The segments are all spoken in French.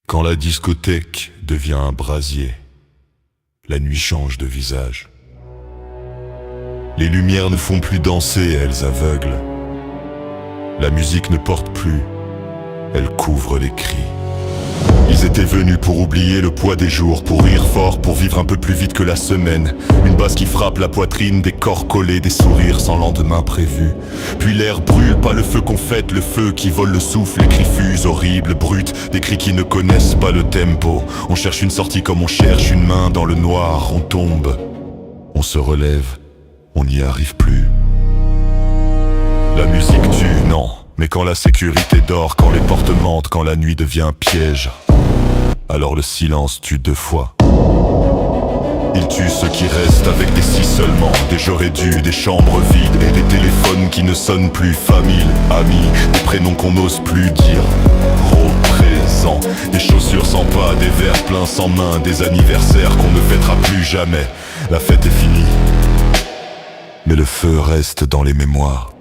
Quand la discothèque devient un brasier, la nuit change de visage. Les lumières ne font plus danser, elles aveuglent. La musique ne porte plus, elle couvre les cris. Ils étaient venus pour oublier le poids des jours, pour rire fort, pour vivre un peu plus vite que la semaine. Une basse qui frappe la poitrine, des corps collés, des sourires sans lendemain prévu. Puis l'air brûle, pas le feu qu'on fête, le feu qui vole le souffle, les cris fusent, horribles, brutes, des cris qui ne connaissent pas le tempo. On cherche une sortie comme on cherche une main dans le noir, on tombe, on se relève, on n'y arrive plus. La musique tue, non, mais quand la sécurité dort, quand les portes mentent, quand la nuit devient un piège, alors le silence tue deux fois. Il tue ceux qui restent avec des si seulement, des j'aurais dû, des chambres vides et des téléphones qui ne sonnent plus. Famille, amis, des prénoms qu'on n'ose plus dire. Présent, des chaussures sans pas, des verres pleins sans main, des anniversaires qu'on ne fêtera plus jamais. La fête est finie, mais le feu reste dans les mémoires.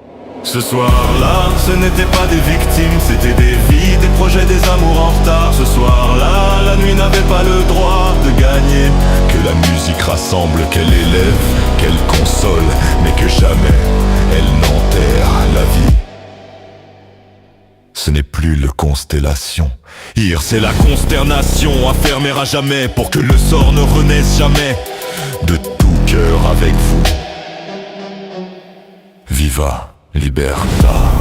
Ce soir-là, ce n'était pas des victimes, c'était des vies, des projets, des amours en retard. Ce soir-là, la nuit n'avait pas le droit de gagner. Que la musique rassemble, qu'elle élève, qu'elle console, mais que jamais elle n'enterre la vie. Ce n'est plus le constellation. Hier c'est la consternation, à fermer à jamais pour que le sort ne renaisse jamais. De tout cœur avec vous. Viva Libertà.